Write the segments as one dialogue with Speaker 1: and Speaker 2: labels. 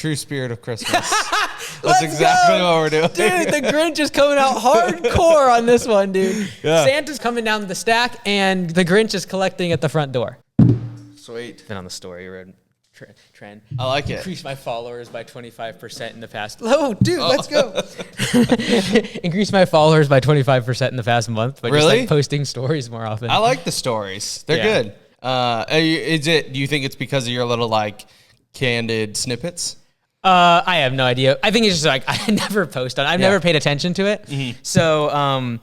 Speaker 1: true spirit of Christmas. That's exactly what we're doing.
Speaker 2: Dude, the Grinch is coming out hardcore on this one, dude.
Speaker 1: Yeah.
Speaker 2: Santa's coming down the stack, and the Grinch is collecting at the front door.
Speaker 1: Sweet.
Speaker 2: Been on the story road trend.
Speaker 1: I like it.
Speaker 2: Increase my followers by 25% in the past. Oh, dude, let's go. Increase my followers by 25% in the past month by just like posting stories more often.
Speaker 1: I like the stories. They're good. Do you think it's because of your little like candid snippets?
Speaker 2: I have no idea. I think it's just like I never post on. I've never paid attention to it.
Speaker 1: Mm-hmm.
Speaker 2: So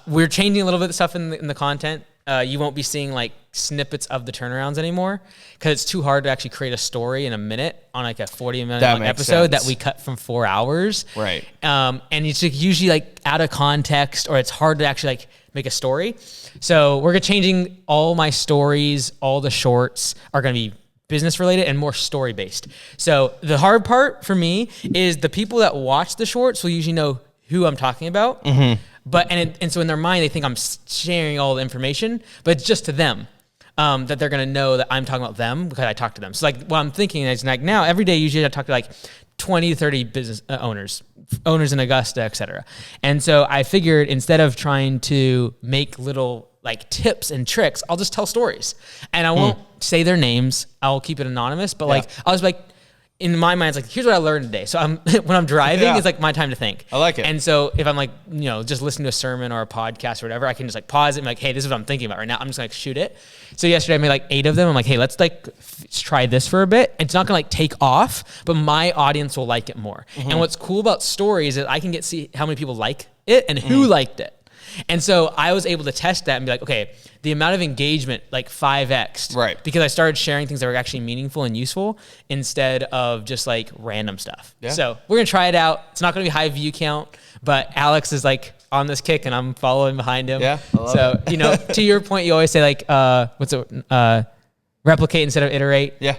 Speaker 2: we're changing a little bit of stuff in the content. You won't be seeing like snippets of the turnarounds anymore because it's too hard to actually create a story in a minute on like a 40-minute episode that we cut from 4 hours.
Speaker 1: Right.
Speaker 2: And it's usually like out of context, or it's hard to actually like make a story. So we're changing all my stories. All the shorts are going to be business related and more story based. So the hard part for me is the people that watch the shorts will usually know who I'm talking about.
Speaker 1: Mm-hmm.
Speaker 2: But and so in their mind they think I'm sharing all the information, but it's just to them that they're gonna know that I'm talking about them because I talk to them. So like what I'm thinking is like now every day usually I talk to like 20 to 30 business owners in Augusta, etc. And so I figured instead of trying to make little like tips and tricks, I'll just tell stories, and I won't say their names. I'll keep it anonymous, but like I was like. In my mind, it's like, here's what I learned today. So when I'm driving, it's like my time to think.
Speaker 1: I like it.
Speaker 2: And so if I'm like, just listening to a sermon or a podcast or whatever, I can just like pause it and be like, hey, this is what I'm thinking about right now. I'm just gonna shoot it. So yesterday I made like 8 of them. I'm like, hey, let's like try this for a bit. It's not gonna like take off, but my audience will like it more. Mm-hmm. And what's cool about stories is I can see how many people like it and who liked it. And so I was able to test that and be like, okay, the amount of engagement like 5x'd.
Speaker 1: Right.
Speaker 2: Because I started sharing things that were actually meaningful and useful instead of just like random stuff. Yeah. So we're going to try it out. It's not going to be high view count, but Alex is like on this kick and I'm following behind him.
Speaker 1: Yeah. I love
Speaker 2: it. To your point, you always say like, replicate instead of iterate.
Speaker 1: Yeah.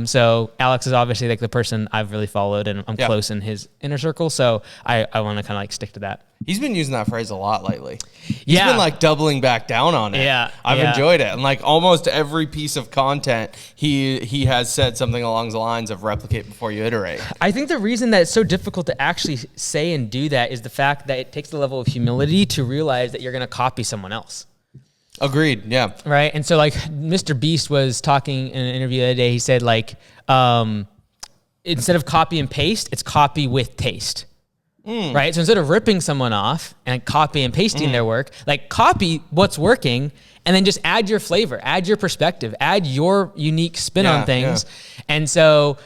Speaker 2: So Alex is obviously like the person I've really followed and I'm close in his inner circle. So I want to kind of like stick to that.
Speaker 1: He's been using that phrase a lot lately. He's been like doubling back down on it.
Speaker 2: Yeah.
Speaker 1: I've enjoyed it. And like almost every piece of content, he has said something along the lines of replicate before you iterate.
Speaker 2: I think the reason that it's so difficult to actually say and do that is the fact that it takes the level of humility to realize that you're going to copy someone else.
Speaker 1: Agreed. Yeah.
Speaker 2: Right. And so like Mr. Beast was talking in an interview the other day, he said like, instead of copy and paste, it's copy with taste. Right. So instead of ripping someone off and copy and pasting their work, like copy what's working and then just add your flavor, add your perspective, add your unique spin on things. Yeah. And so,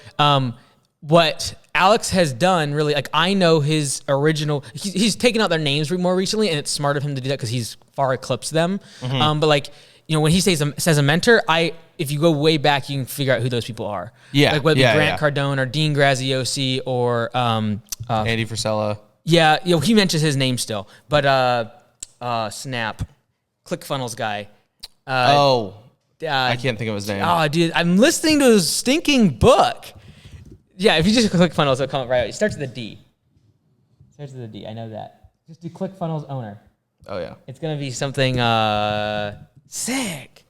Speaker 2: what Alex has done really, like I know his original, he's taken out their names more recently and it's smart of him to do that because he's far eclipsed them. But like, when he says a mentor, if you go way back, you can figure out who those people are. Yeah. Like whether it be Grant Cardone or Dean Graziosi or
Speaker 1: Andy Frisella.
Speaker 2: Yeah, he mentions his name still. But Snap, ClickFunnels guy.
Speaker 1: I can't think of his name.
Speaker 2: Oh, dude, I'm listening to his stinking book. Yeah, if you just click funnels, it'll come up right out. It starts with a D. I know that. Just do ClickFunnels owner.
Speaker 1: Oh, yeah.
Speaker 2: It's going to be something sick.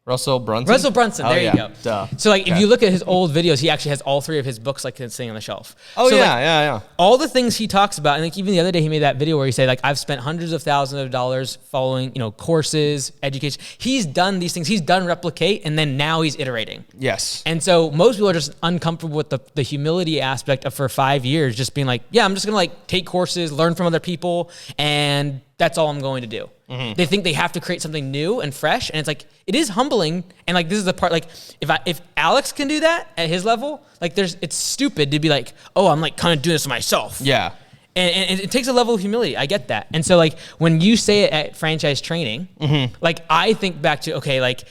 Speaker 1: Russell Brunson.
Speaker 2: There you go.
Speaker 1: Duh.
Speaker 2: So like, if you look at his old videos, he actually has all 3 of his books like sitting on the shelf.
Speaker 1: Oh,
Speaker 2: so,
Speaker 1: yeah.
Speaker 2: All the things he talks about, and like even the other day he made that video where he said like, I've spent hundreds of thousands of dollars following, courses, education. He's done these things. He's done replicate, and then now he's iterating.
Speaker 1: Yes.
Speaker 2: And so most people are just uncomfortable with the humility aspect of for 5 years just being like, yeah, I'm just gonna like take courses, learn from other people, and that's all I'm going to do. They think they have to create something new and fresh, and it's like it is humbling. And like this is the part, like if Alex can do that at his level, like it's stupid to be like, oh, I'm like kind of doing this myself.
Speaker 1: Yeah.
Speaker 2: And it takes a level of humility. I get that. And so like when you say it at franchise training, like I think back to like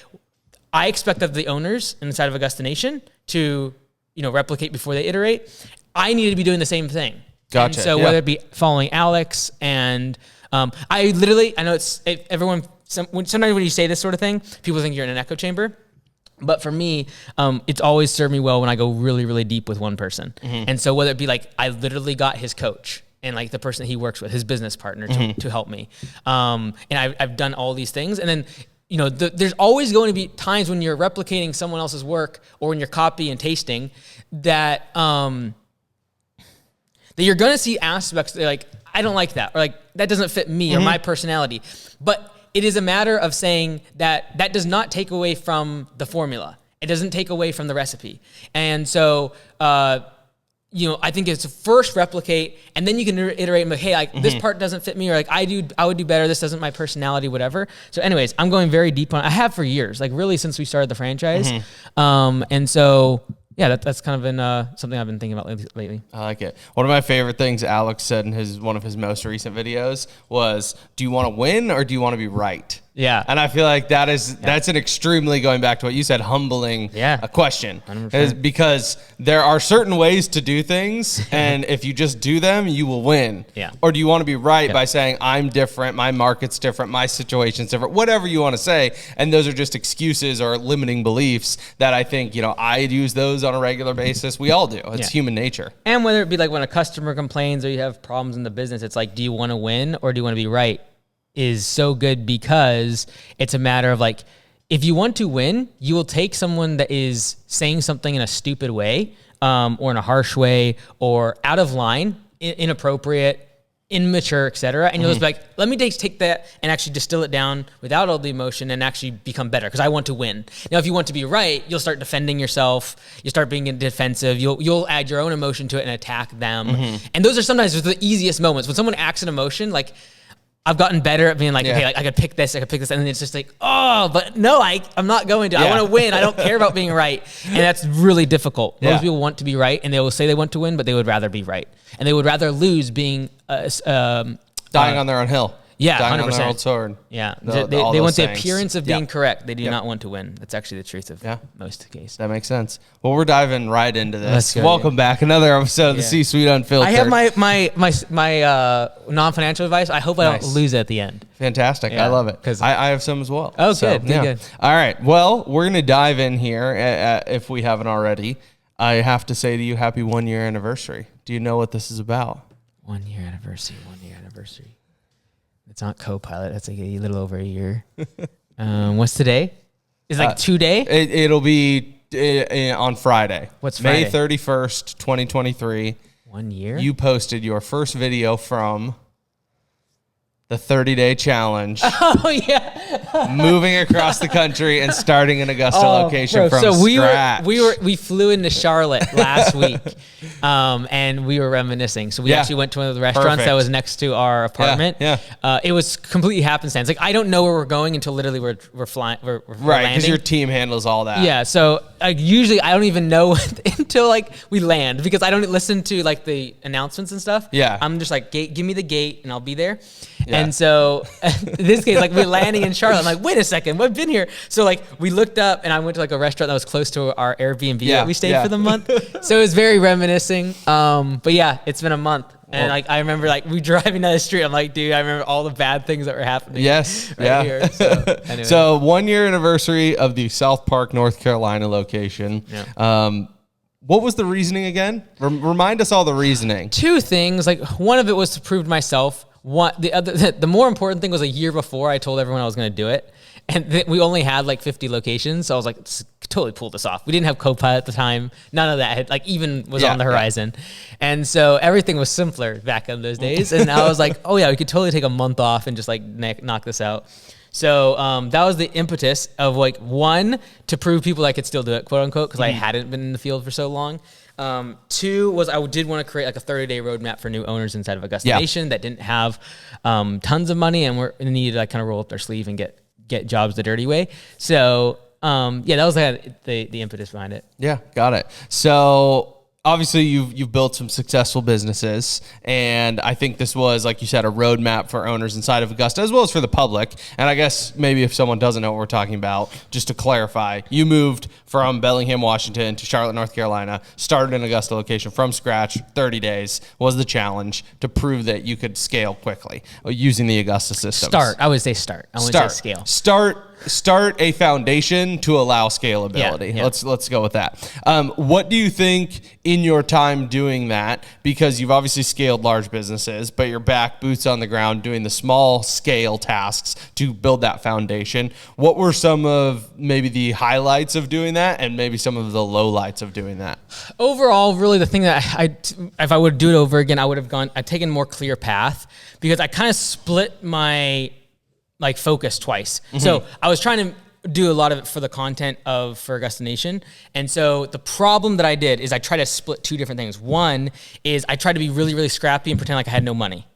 Speaker 2: I expect of the owners inside of Augusta Nation to replicate before they iterate. I need to be doing the same thing.
Speaker 1: Gotcha.
Speaker 2: And so whether it be following Alex and I know sometimes when you say this sort of thing, people think you're in an echo chamber. But for me, it's always served me well when I go really, really deep with one person. And so whether it be like I literally got his coach and like the person that he works with, his business partner to help me. And I've done all these things. And then, there's always going to be times when you're replicating someone else's work or when you're copy and tasting that that you're gonna see aspects that like, I don't like that, or like that doesn't fit me or my personality. But it is a matter of saying that that does not take away from the formula. It doesn't take away from the recipe. And so, I think it's first replicate, and then you can iterate and be like, hey, like this part doesn't fit me, or like I would do better. This doesn't my personality, whatever. So anyways, I'm going very deep on, I have for years, like really since we started the franchise. And so, yeah, that's kind of been something I've been thinking about lately.
Speaker 1: I like it. One of my favorite things Alex said in one of his most recent videos was, do you want to win or do you want to be right?
Speaker 2: Yeah.
Speaker 1: And I feel like that's an extremely, going back to what you said, humbling question.
Speaker 2: 100%.
Speaker 1: Because there are certain ways to do things, and if you just do them, you will win.
Speaker 2: Yeah.
Speaker 1: Or do you want to be right by saying, I'm different, my market's different, my situation's different, whatever you want to say, and those are just excuses or limiting beliefs that I think, I use those on a regular basis. We all do. It's human nature.
Speaker 2: And whether it be like when a customer complains or you have problems in the business, it's like, do you want to win or do you want to be right? Is so good, because it's a matter of like, if you want to win, you will take someone that is saying something in a stupid way, or in a harsh way, or out of line, inappropriate, immature, etc. And you'll just be like, let me take that and actually distill it down without all the emotion and actually become better, because I want to win. Now, if you want to be right, you'll start defending yourself. You start being defensive. You'll add your own emotion to it and attack them. And those are sometimes the easiest moments. When someone acts an emotion, like, I've gotten better at being like, okay, like, I could pick this, and then it's just like, oh, but no, I'm not going to. I want to win. I don't care about being right. And that's really difficult. Most people want to be right, and they will say they want to win, but they would rather be right. And they would rather lose being
Speaker 1: dying on their own hill.
Speaker 2: Yeah,
Speaker 1: dying
Speaker 2: 100%.
Speaker 1: on their old sword.
Speaker 2: Yeah, they want the appearance of being correct. They do not want to win. That's actually the truth of most of the case.
Speaker 1: That makes sense. Well, we're diving right into this.
Speaker 2: Let's go,
Speaker 1: Welcome back, another episode of the C-Suite Unfiltered.
Speaker 2: I have my non-financial advice. I hope I don't lose it at the end.
Speaker 1: Fantastic. I love it. Because I have some as well.
Speaker 2: Oh, good. Good.
Speaker 1: All right. Well, we're going to dive in here, if we haven't already. I have to say to you, happy 1 year anniversary. Do you know what this is about?
Speaker 2: 1 year anniversary. It's not Copilot. That's like a little over a year. What's today? Is it like 2 day?
Speaker 1: It'll be on Friday.
Speaker 2: What's Friday?
Speaker 1: May 31st, 2023.
Speaker 2: 1 year?
Speaker 1: You posted your first video from the 30-day challenge.
Speaker 2: Oh, yeah.
Speaker 1: Moving across the country and starting an Augusta location from scratch.
Speaker 2: We flew into Charlotte last week, and we were reminiscing. So we actually went to one of the restaurants that was next to our apartment. It was completely happenstance. Like, I don't know where we're going until literally we're flying. We're
Speaker 1: right, because your team handles all that.
Speaker 2: Yeah, so usually I don't even know until like we land, because I don't listen to like the announcements and stuff.
Speaker 1: Yeah.
Speaker 2: I'm just like, give me the gate and I'll be there. Yeah. And so in this case, like, we're landing in Charlotte. I'm like, wait a second, I've been here. So like, we looked up and I went to like a restaurant that was close to our Airbnb that we stayed for the month. So it was very reminiscing. But yeah, it's been a month. And like, I remember like we driving down the street. I'm like, dude, I remember all the bad things that were happening.
Speaker 1: Yes.
Speaker 2: Here. So, anyway.
Speaker 1: So 1 year anniversary of the South Park, North Carolina location. Yeah. What was the reasoning again? Remind us all the reasoning.
Speaker 2: Two things. Like, one of it was to prove to myself. The more important thing was a year before I told everyone I was going to do it. And we only had like 50 locations. So I was like, totally pull this off. We didn't have Copilot at the time. None of that had, like, even was on the horizon. And so everything was simpler back in those days. And I was like, oh yeah, we could totally take a month off and just like knock this out. So that was the impetus of like, one, to prove people I could still do it, quote unquote, because I hadn't been in the field for so long. Two was I did want to create like a 30-day roadmap for new owners inside of Augusta Nation that didn't have tons of money and needed to like kind of roll up their sleeve and get jobs the dirty way. So that was like the impetus behind it.
Speaker 1: Yeah, got it. So obviously you've built some successful businesses, and I think this was, like you said, a roadmap for owners inside of Augusta as well as for the public. And I guess maybe if someone doesn't know what we're talking about, just to clarify, you moved from Bellingham, Washington to Charlotte, North Carolina, started an Augusta location from scratch. 30 days was the challenge to prove that you could scale quickly using the Augusta system.
Speaker 2: I would say start. I wouldn't say scale.
Speaker 1: Start start a foundation to allow scalability.
Speaker 2: Yeah.
Speaker 1: Let's go with that. What do you think in your time doing that? Because you've obviously scaled large businesses, but you're back boots on the ground doing the small scale tasks to build that foundation. What were some of maybe the highlights of doing that, and maybe some of the lowlights of doing that?
Speaker 2: Overall, really the thing that if I would do it over again, I'd taken a more clear path, because I kind of split my focus twice. So I was trying to do a lot of it for the content for Augusta Nation. And so the problem that I did is I tried to split two different things. One is I tried to be really, really scrappy and pretend like I had no money,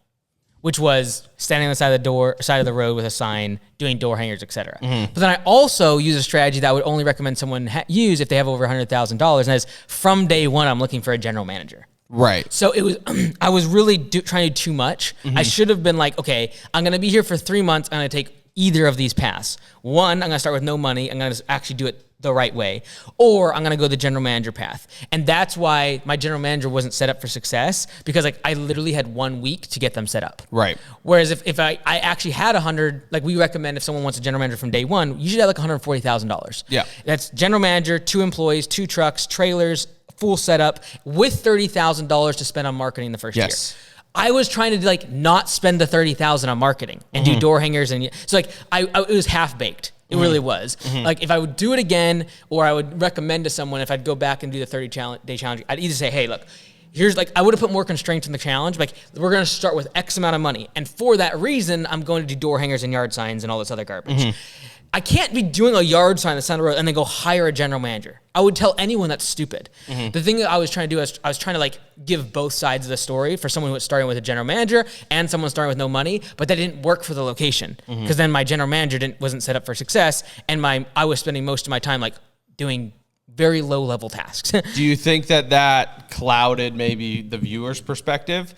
Speaker 2: which was standing on the side of the road with a sign, doing door hangers, etc. But then I also use a strategy that I would only recommend someone use if they have over $100,000. And that is, from day one, I'm looking for a general manager.
Speaker 1: Right.
Speaker 2: So it was, I was really trying to do too much. I should have been like, okay, I'm going to be here for 3 months. I'm going to take either of these paths. One, I'm going to start with no money. I'm going to actually do it the right way. Or I'm going to go the general manager path. And that's why my general manager wasn't set up for success, because I literally had 1 week to get them set up.
Speaker 1: Right.
Speaker 2: Whereas if I actually had 100, we recommend if someone wants a general manager from day one, you should have $140,000. Yeah. That's general manager, 2 employees, 2 trucks, trailers, full setup, with $30,000 to spend on marketing the first year. I was trying to not spend the $30,000 on marketing and do door hangers, and so it was half baked. It really was. If I would do it again, or I would recommend to someone, if I'd go back and do the 30-day challenge, I'd either say, hey, look, here's I would have put more constraints in the challenge. We're going to start with X amount of money, and for that reason, I'm going to do door hangers and yard signs and all this other garbage. I can't be doing a yard sign on the side of the road and then go hire a general manager. I would tell anyone that's stupid. The thing that I was trying to do is I was trying to give both sides of the story for someone who was starting with a general manager and someone starting with no money, but that didn't work for the location, because then my general manager wasn't set up for success, and I was spending most of my time doing very low level tasks.
Speaker 1: Do you think that clouded maybe the viewer's perspective?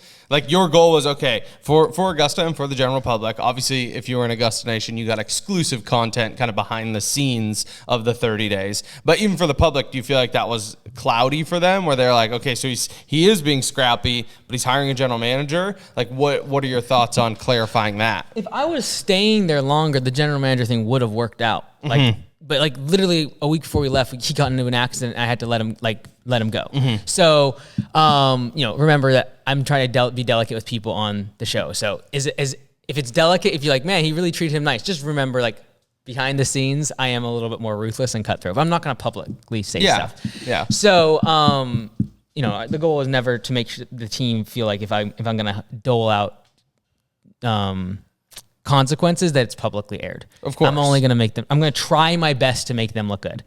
Speaker 1: Your goal was, okay, for Augusta and for the general public, obviously if you were in Augusta Nation, you got exclusive content kind of behind the scenes of the 30 days. But even for the public, do you feel like that was cloudy for them, where they're like, okay, so he is being scrappy, but he's hiring a general manager? What are your thoughts on clarifying that?
Speaker 2: If I was staying there longer, the general manager thing would have worked out. But literally a week before we left, he got into an accident, and I had to let him go. So, remember that I'm trying to be delicate with people on the show. So if it's delicate, if you're like, man, he really treated him nice, just remember, behind the scenes, I am a little bit more ruthless and cutthroat. But I'm not going to publicly say stuff.
Speaker 1: Yeah.
Speaker 2: So, the goal is never to make the team feel like if I'm going to dole out, consequences, that it's publicly aired.
Speaker 1: Of course.
Speaker 2: I'm going to try my best to make them look good.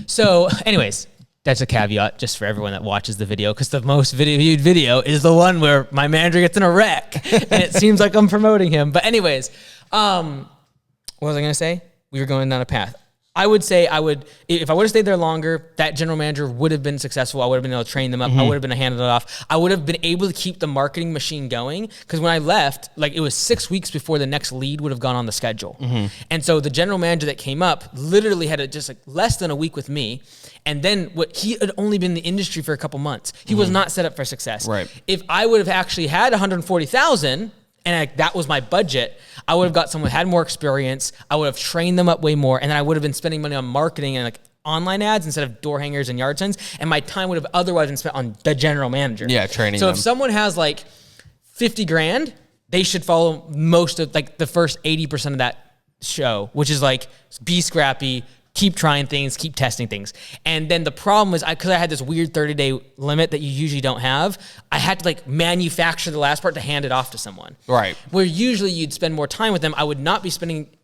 Speaker 2: So anyways, that's a caveat just for everyone that watches the video, because the most viewed video is the one where my manager gets in a wreck and it seems like I'm promoting him. But anyways, what was I going to say? We were going down a path. I would say if I would have stayed there longer, that general manager would have been successful. I would have been able to train them up. I would have been handed it off. I would have been able to keep the marketing machine going, because when I left, it was 6 weeks before the next lead would have gone on the schedule. And so the general manager that came up literally had just less than a week with me. And then he had only been in the industry for a couple months. He was not set up for success.
Speaker 1: Right.
Speaker 2: If I would have actually had 140,000 and that was my budget, I would have got someone who had more experience. I would have trained them up way more, and then I would have been spending money on marketing and online ads instead of door hangers and yard signs, and my time would have otherwise been spent on the general manager.
Speaker 1: Yeah, training
Speaker 2: So
Speaker 1: them.
Speaker 2: if someone has 50 grand, they should follow most of the first 80% of that show, which is be scrappy, keep trying things, keep testing things. And then the problem was, because I had this weird 30-day limit that you usually don't have, I had to manufacture the last part to hand it off to someone.
Speaker 1: Right.
Speaker 2: Where usually you'd spend more time with them. I would not be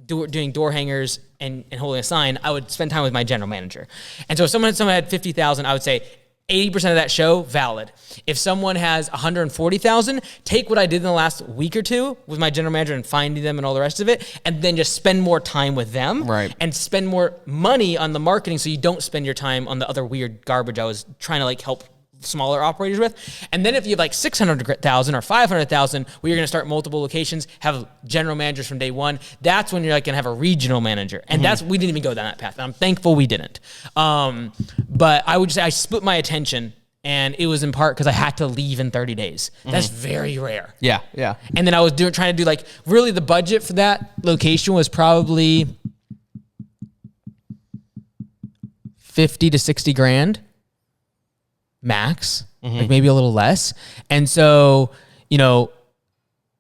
Speaker 2: doing door hangers and holding a sign. I would spend time with my general manager. And so if someone had 50,000, I would say 80% of that show, valid. If someone has 140,000, take what I did in the last week or two with my general manager and finding them and all the rest of it, and then just spend more time with them.
Speaker 1: Right.
Speaker 2: And spend more money on the marketing, so you don't spend your time on the other weird garbage I was trying to help smaller operators with. And then if you have 600,000 or 500,000, where you're going to start multiple locations, have general managers from day one, that's when you're going to have a regional manager. And we didn't even go down that path. And I'm thankful we didn't. But I would say I split my attention, and it was in part because I had to leave in 30 days. That's very rare.
Speaker 1: Yeah.
Speaker 2: And then I was trying to do really the budget for that location was probably 50 to 60 grand max, like maybe a little less. And so, you know,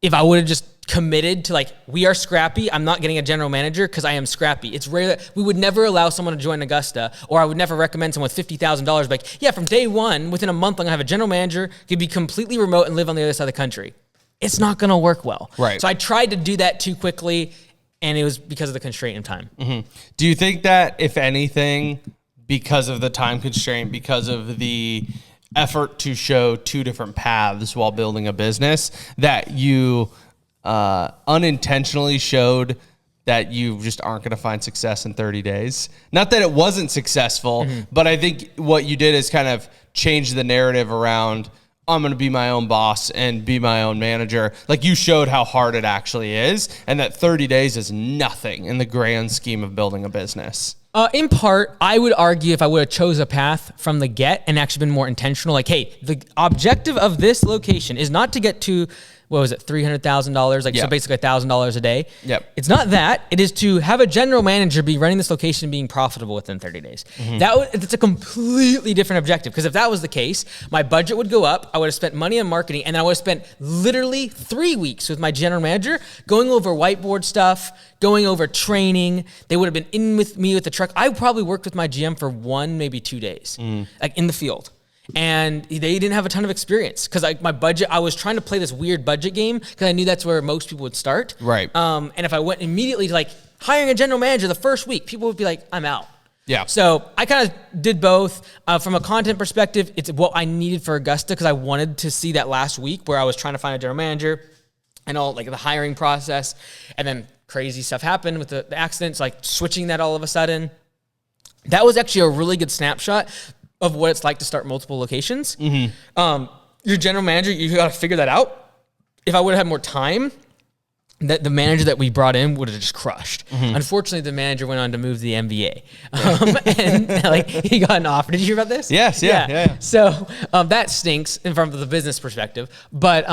Speaker 2: if I would have just committed to like, we are scrappy, I'm not getting a general manager because I am scrappy. It's rare that we would never allow someone to join Augusta, or I would never recommend someone with $50,000. Like, yeah, from day one, within a month, I'm gonna have a general manager, could be completely remote and live on the other side of the country. It's not gonna work well.
Speaker 1: Right.
Speaker 2: So I tried to do that too quickly, and it was because of the constraint in time.
Speaker 1: Do you think that, if anything, because of the time constraint, because of the effort to show two different paths while building a business, that you unintentionally showed that you just aren't going to find success in 30 days? Not that it wasn't successful, but I think what you did is kind of change the narrative around, I'm going to be my own boss and be my own manager. Like, you showed how hard it actually is, and that 30 days is nothing in the grand scheme of building a business.
Speaker 2: In part, I would argue if I would have chose a path from the get and actually been more intentional, like, hey, the objective of this location is not to get to, what was it, $300,000? Like, so basically $1,000 a day.
Speaker 1: Yep.
Speaker 2: It's not that. It is to have a general manager be running this location and being profitable within 30 days. It's a completely different objective, because if that was the case, my budget would go up. I would have spent money on marketing, and then I would have spent literally 3 weeks with my general manager going over whiteboard stuff, going over training. They would have been in with me with the truck. I probably worked with my GM for 1, maybe 2 days, like in the field. And they didn't have a ton of experience, because like my budget, I was trying to play this weird budget game because I knew that's where most people would start.
Speaker 1: Right.
Speaker 2: And if I went immediately to like hiring a general manager the first week, people would be like, I'm out.
Speaker 1: Yeah.
Speaker 2: So I kind of did both. From a content perspective, it's what I needed for Augusta, because I wanted to see that last week where I was trying to find a general manager and all like the hiring process, and then crazy stuff happened with the accidents, like switching that all of a sudden. That was actually a really good snapshot of what it's like to start multiple locations. Your general manager, you got to figure that out. If I would have had more time, that the manager that we brought in would have just crushed. Unfortunately, the manager went on to move to the NBA, and like he got an offer. Did you hear about this?
Speaker 1: Yes, yeah.
Speaker 2: So that stinks from the business perspective. But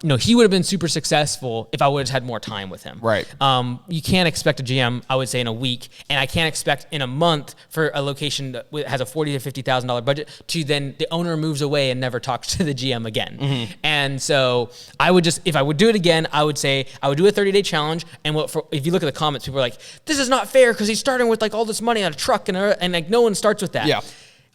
Speaker 2: you know, he would have been super successful if I would have had more time with him.
Speaker 1: Right.
Speaker 2: You can't expect a GM, I would say, in a week, and I can't expect in a month for a location that has a $40,000 to $50,000 budget to then the owner moves away and never talks to the GM again. And so I would just, if I would do it again, I would say I would do a 30-day challenge. And if you look at the comments, people are like, this is not fair because he's starting with like all this money on a truck, and like no one starts with that.
Speaker 1: Yeah.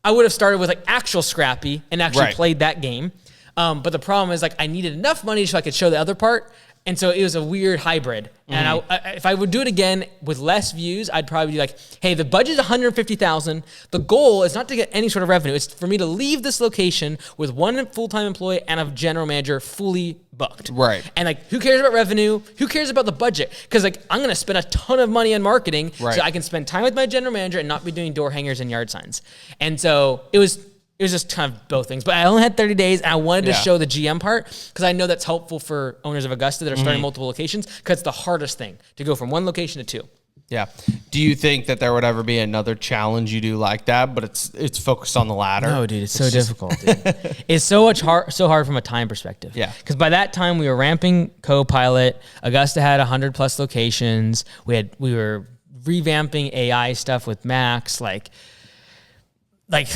Speaker 2: I would have started with like actual scrappy and actually
Speaker 1: Right.
Speaker 2: played that game. But the problem is, like, I needed enough money so I could show the other part. And so it was a weird hybrid. And if I would do it again with less views, I'd probably be like, hey, the budget is $150,000. The goal is not to get any sort of revenue. It's for me to leave this location with one full-time employee and a general manager fully booked.
Speaker 1: Right.
Speaker 2: And like, who cares about revenue? Who cares about the budget? Because like, I'm going to spend a ton of money on marketing so I can spend time with my general manager and not be doing door hangers and yard signs. And so it was just kind of both things. But I only had 30 days, and I wanted to show the GM part because I know that's helpful for owners of Augusta that are starting multiple locations, because it's the hardest thing to go from one location to two.
Speaker 1: Yeah. Do you think that there would ever be another challenge you do like that, but it's focused on the latter?
Speaker 2: No, dude, it's so difficult. Dude. It's so hard from a time perspective.
Speaker 1: Yeah.
Speaker 2: Because by that time we were ramping Copilot. Augusta had 100 plus locations. We were revamping AI stuff with Max. Like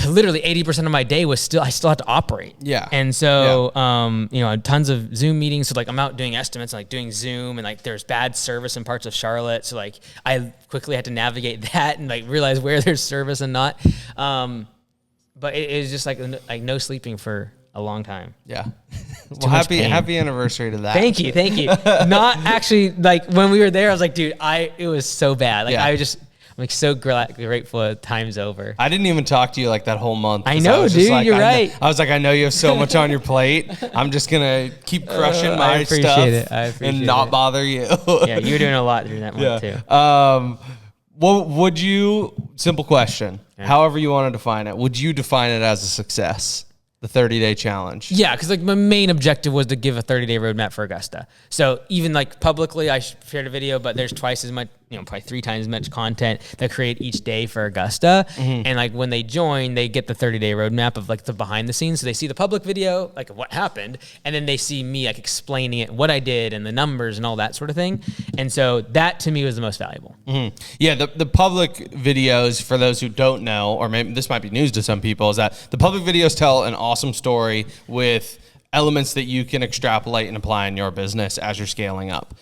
Speaker 2: literally 80% of my day was I still had to operate.
Speaker 1: Yeah.
Speaker 2: And so, you know, tons of Zoom meetings. So like, I'm out doing estimates, like doing Zoom, and like there's bad service in parts of Charlotte. So like, I quickly had to navigate that and like realize where there's service and not. But it was just like no sleeping for a long time.
Speaker 1: Yeah. Well, happy anniversary to that.
Speaker 2: Thank you. Not actually, like when we were there, I was like, dude, it was so bad. Like I'm like so grateful time's over.
Speaker 1: I didn't even talk to you like that whole month.
Speaker 2: I know, dude.
Speaker 1: Like,
Speaker 2: you're right.
Speaker 1: I was like, I know you have so much on your plate. I'm just gonna keep crushing my stuff and not bother you.
Speaker 2: Yeah, you were doing a lot during that month too.
Speaker 1: Well, would you? Simple question. Yeah. However you want to define it, would you define it as a success? The 30-day challenge.
Speaker 2: Yeah, because like my main objective was to give a 30-day roadmap for Augusta. So even like publicly, I shared a video, but there's twice as much probably 3 times as much content that I create each day for Augusta. And like when they join, they get the 30-day roadmap of like the behind the scenes. So they see the public video, like what happened, and then they see me like explaining it, what I did and the numbers and all that sort of thing. And so that to me was the most valuable.
Speaker 1: Yeah, the public videos, for those who don't know, or maybe this might be news to some people, is that the public videos tell an awesome story with elements that you can extrapolate and apply in your business as you're scaling up.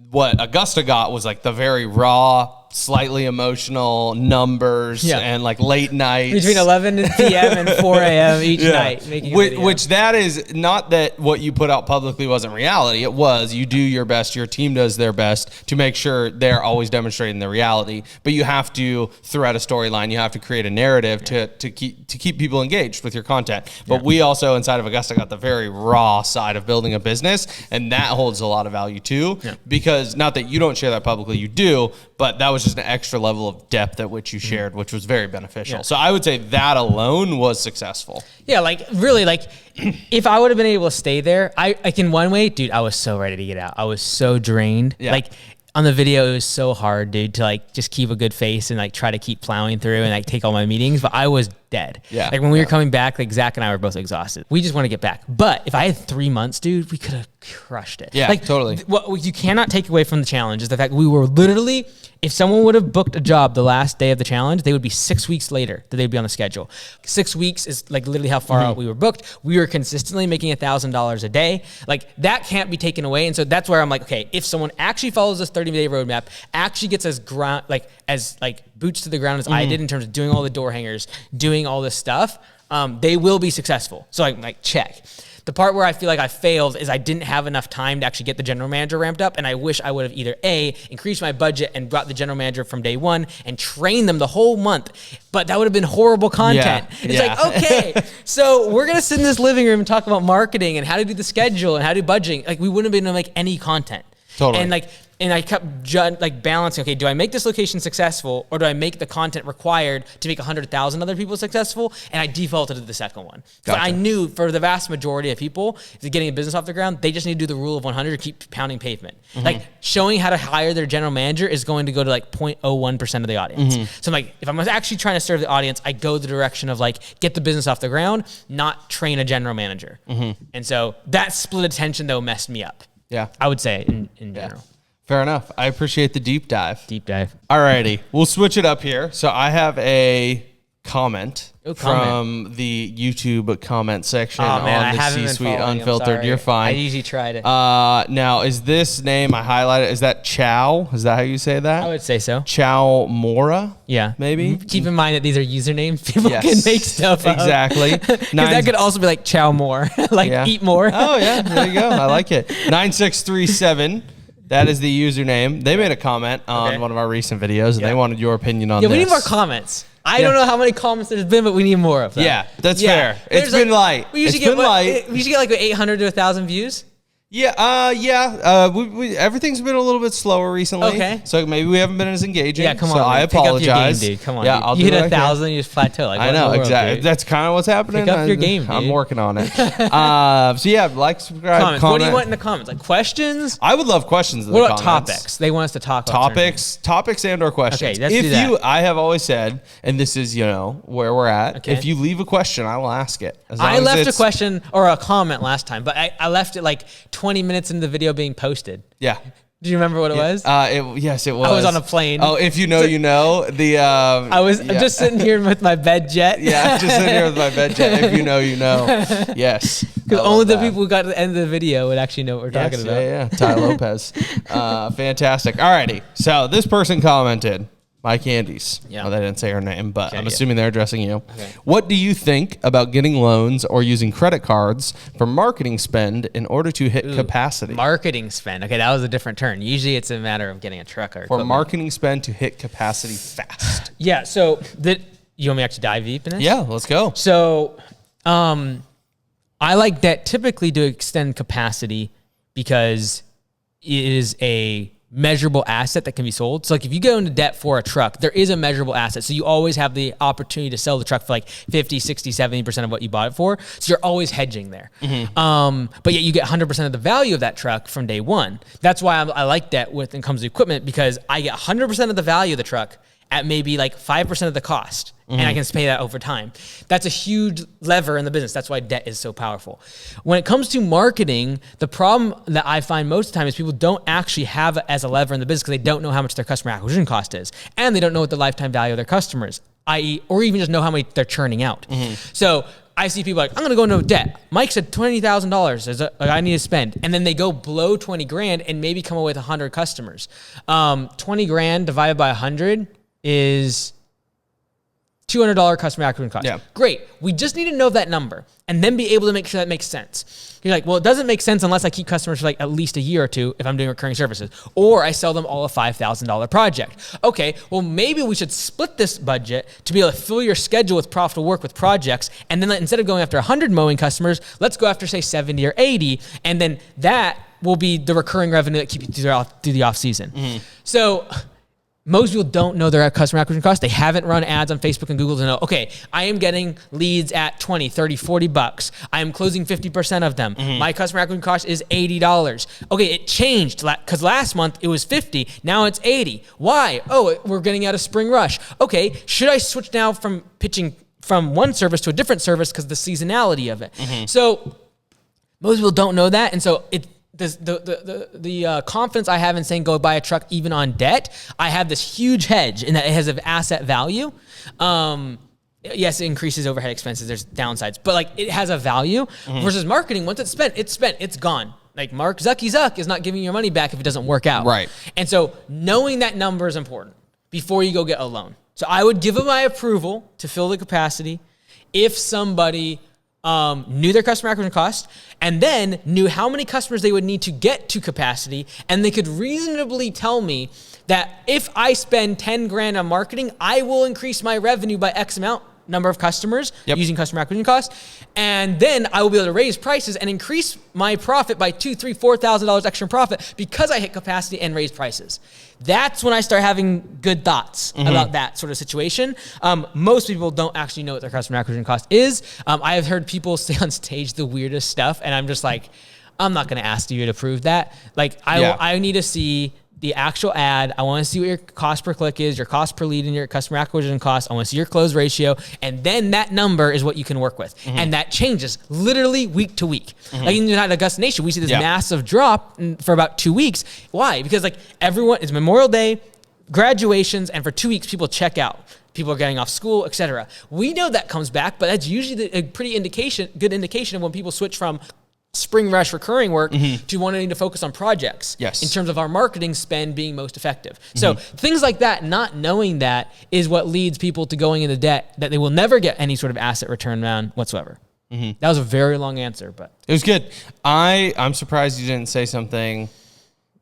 Speaker 1: What Augusta got was like the very raw, slightly emotional numbers and like late nights
Speaker 2: between 11 p.m. and 4 a.m. each night, making a video.
Speaker 1: Which that is not that what you put out publicly wasn't reality. It was. You do your best. Your team does their best to make sure they're always demonstrating the reality. But you have to throughout a storyline. You have to create a narrative to keep people engaged with your content. But we also inside of Augusta got the very raw side of building a business, and that holds a lot of value too. Because not that you don't share that publicly, you do, but that was just an extra level of depth at which you shared, which was very beneficial. So I would say that alone was successful.
Speaker 2: Yeah, like really, like if I would have been able to stay there, like in one way, dude, I was so ready to get out. I was so drained. Like on the video, it was so hard, dude, to like just keep a good face and like try to keep plowing through and like take all my meetings. But I was dead. Like when we were coming back, like Zach and I were both exhausted. We just want to get back. But if I had 3 months, dude, we could have crushed it.
Speaker 1: Yeah,
Speaker 2: like,
Speaker 1: totally.
Speaker 2: What you cannot take away from the challenge is the fact we were literally, if someone would have booked a job the last day of the challenge, they would be 6 weeks later that they'd be on the schedule. 6 weeks is like literally how far out we were booked. We were consistently making $1,000 a day. Like that can't be taken away. And so that's where I'm like, okay, if someone actually follows this 30-day roadmap, actually gets as boots to the ground as I did in terms of doing all the door hangers, doing all this stuff, they will be successful. So I'm like, check. The part where I feel like I failed is I didn't have enough time to actually get the general manager ramped up, and I wish I would have either A, increased my budget and brought the general manager from day one and trained them the whole month, but that would have been horrible content. It's like, okay, so we're going to sit in this living room and talk about marketing and how to do the schedule and how to do budgeting. Like we wouldn't have been able to make any content.
Speaker 1: Totally.
Speaker 2: And I kept balancing, okay, do I make this location successful or do I make the content required to make 100,000 other people successful? And I defaulted to the second one. Gotcha. I knew for the vast majority of people, if they're getting a business off the ground, they just need to do the rule of 100 to keep pounding pavement. Like showing how to hire their general manager is going to go to like 0.01% of the audience. So I'm like, if I'm actually trying to serve the audience, I go the direction of like, get the business off the ground, not train a general manager. And so that split attention though messed me up. Yeah. I would say in general.
Speaker 1: Fair enough. I appreciate the deep dive.
Speaker 2: Alrighty.
Speaker 1: We'll switch it up here. So I have a comment from the YouTube comment section on the C-Suite Unfiltered. You're fine.
Speaker 2: I usually try to.
Speaker 1: Now, is this name I highlighted? Is that Chow? Is that how you say that?
Speaker 2: I would say so.
Speaker 1: Chow Mora?
Speaker 2: Yeah.
Speaker 1: Maybe?
Speaker 2: Keep in mind that these are usernames. People can make stuff up.
Speaker 1: Exactly.
Speaker 2: Because that could also be like Chow More. Eat more.
Speaker 1: Oh, yeah. There you go. I like it. 9637. That is the username. They made a comment on one of our recent videos, and they wanted your opinion on this.
Speaker 2: Yeah, we need more comments. I don't know how many comments there's been, but we need more of them.
Speaker 1: Yeah, that's fair. It's been light.
Speaker 2: We usually get like 800 to 1,000 views.
Speaker 1: Everything's been a little bit slower recently.
Speaker 2: Okay.
Speaker 1: So maybe we haven't been as engaging.
Speaker 2: Yeah, come on.
Speaker 1: So I apologize.
Speaker 2: Pick up your game, dude. Come on.
Speaker 1: Yeah,
Speaker 2: dude.
Speaker 1: I'll
Speaker 2: you
Speaker 1: do
Speaker 2: hit
Speaker 1: what
Speaker 2: 1,000, you just plateau. Like,
Speaker 1: I know, exactly. That's kind of what's happening.
Speaker 2: Pick up your game, dude.
Speaker 1: I'm working on it. So yeah, like, subscribe, comment.
Speaker 2: What do you want in the comments? Like questions?
Speaker 1: I would love questions in
Speaker 2: the
Speaker 1: comments.
Speaker 2: What about topics? They want us to talk about
Speaker 1: topics and or questions.
Speaker 2: Okay, let's do that.
Speaker 1: I have always said, and this is, where we're at. Okay. If you leave a question, I will ask it.
Speaker 2: I left a question or a comment last time, but I left it like 20 minutes into the video being posted.
Speaker 1: Yeah.
Speaker 2: Do you remember what it was?
Speaker 1: Yes, it was.
Speaker 2: I was on a plane.
Speaker 1: Oh, if you know, you know.
Speaker 2: I'm just sitting here with my bed jet.
Speaker 1: Yeah, just sitting here with my bed jet. If you know, you know. Yes.
Speaker 2: Because only the people who got to the end of the video would actually know what we're talking about.
Speaker 1: Yeah. Ty Lopez. Fantastic. Alrighty. So this person commented, My Candies. Yeah. Well, they didn't say her name, but I'm assuming they're addressing you. Okay. What do you think about getting loans or using credit cards for marketing spend in order to hit capacity?
Speaker 2: Marketing spend. Okay, that was a different turn. Usually it's a matter of getting a truck or equipment.
Speaker 1: Marketing spend to hit capacity fast.
Speaker 2: Yeah, so you want me to actually dive deep in this?
Speaker 1: Yeah, let's go.
Speaker 2: So I like that typically to extend capacity because it is a measurable asset that can be sold. So like if you go into debt for a truck, there is a measurable asset. So you always have the opportunity to sell the truck for like 50, 60, 70% of what you bought it for. So you're always hedging there. But yet you get 100% of the value of that truck from day one. That's why I like debt when it comes to equipment, because I get 100% of the value of the truck at maybe like 5% of the cost. And I can pay that over time. That's a huge lever in the business. That's why debt is so powerful. When it comes to marketing, the problem that I find most of the time is people don't actually have it as a lever in the business because they don't know how much their customer acquisition cost is. And they don't know what the lifetime value of their customers, i.e., or even just know how many they're churning out. So I see people like, I'm going to go into debt. Mike said $20,000 I need to spend. And then they go blow 20 grand and maybe come away with 100 customers. 20 grand divided by 100 is $200 customer acquisition cost.
Speaker 1: Yeah.
Speaker 2: Great. We just need to know that number and then be able to make sure that makes sense. You're like, well, it doesn't make sense unless I keep customers for like at least a year or two if I'm doing recurring services, or I sell them all a $5,000 project. Okay, well, maybe we should split this budget to be able to fill your schedule with profitable work with projects. And then instead of going after 100 mowing customers, let's go after say 70 or 80. And then that will be the recurring revenue that keeps you through the off season. So most people don't know their customer acquisition cost. They haven't run ads on Facebook and Google to know, okay, I am getting leads at 20, 30, 40 bucks. I am closing 50% of them. My customer acquisition cost is $80. Okay, it changed because last month it was 50. Now it's 80. Why? Oh, we're getting out of spring rush. Okay, should I switch now from pitching from one service to a different service because of the seasonality of it? So most people don't know that. And so the confidence I have in saying go buy a truck even on debt, I have this huge hedge in that it has an asset value. Yes, it increases overhead expenses. There's downsides, but like it has a value versus marketing. Once it's spent, it's gone. Like Mark Zuck is not giving your money back if it doesn't work out.
Speaker 1: Right.
Speaker 2: And so knowing that number is important before you go get a loan. So I would give them my approval to fill the capacity if somebody knew their customer acquisition cost, and then knew how many customers they would need to get to capacity, and they could reasonably tell me that if I spend 10 grand on marketing, I will increase my revenue by X amount number of customers using customer acquisition cost, and then I will be able to raise prices and increase my profit by $2,000, $3,000, $4,000 extra profit because I hit capacity and raise prices. That's when I start having good thoughts about that sort of situation. Most people don't actually know what their customer acquisition cost is. I have heard people say on stage the weirdest stuff, and I'm just like, I'm not going to ask you to prove that. Like, I need to see the actual ad. I want to see what your cost per click is, your cost per lead, and your customer acquisition cost. I want to see your close ratio. And then that number is what you can work with. And that changes literally week to week. Like in the Augusta Nation, we see this massive drop for about 2 weeks. Why? Because like everyone, it's Memorial Day, graduations, and for 2 weeks, people check out. People are getting off school, etc. We know that comes back, but that's usually a pretty good indication of when people switch from spring rush recurring work to wanting to focus on projects in terms of our marketing spend being most effective. So things like that, not knowing that is what leads people to going into debt that they will never get any sort of asset return on whatsoever. That was a very long answer, but
Speaker 1: it was good. I'm surprised you didn't say something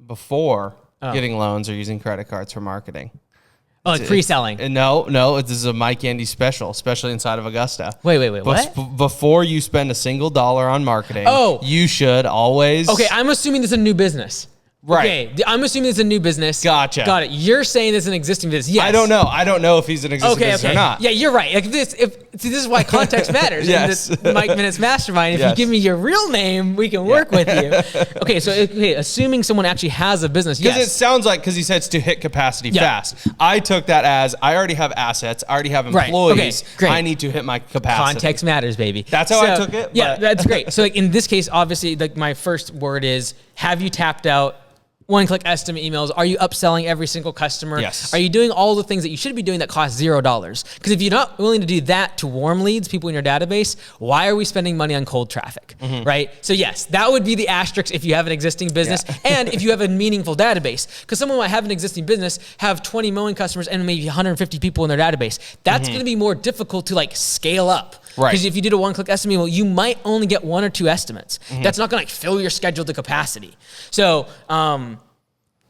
Speaker 1: before getting loans or using credit cards for marketing.
Speaker 2: Oh, like pre-selling.
Speaker 1: No, this is a Mike Andy special, especially inside of Augusta.
Speaker 2: Wait, what?
Speaker 1: Before you spend a single dollar on marketing, you should always...
Speaker 2: Okay, I'm assuming this is a new business.
Speaker 1: Right.
Speaker 2: Okay, I'm assuming it's a new business.
Speaker 1: Gotcha.
Speaker 2: Got it. You're saying it's an existing business. Yes.
Speaker 1: I don't know if he's an existing business or not.
Speaker 2: Yeah, you're right. Like this is why context matters.
Speaker 1: Yes.
Speaker 2: In this Mike Minutes Mastermind. If you give me your real name, we can work with you. Okay, so assuming someone actually has a business,
Speaker 1: because it sounds like, because he said it's to hit capacity fast. I took that as I already have assets, I already have employees. Okay, great. I need to hit my capacity.
Speaker 2: Context matters, baby.
Speaker 1: That's how I took it.
Speaker 2: Yeah, that's great. So like in this case, obviously, like my first word is, have you tapped out one-click estimate emails? Are you upselling every single customer?
Speaker 1: Yes.
Speaker 2: Are you doing all the things that you should be doing that cost $0? Because if you're not willing to do that to warm leads, people in your database, why are we spending money on cold traffic, right? So yes, that would be the asterisk if you have an existing business and if you have a meaningful database. Because someone might have an existing business, have 20 mowing customers and maybe 150 people in their database. That's going to be more difficult to like scale up.
Speaker 1: Right.
Speaker 2: Because if you did a one-click estimate, well, you might only get 1 or 2 estimates. That's not going to like fill your schedule to capacity. So,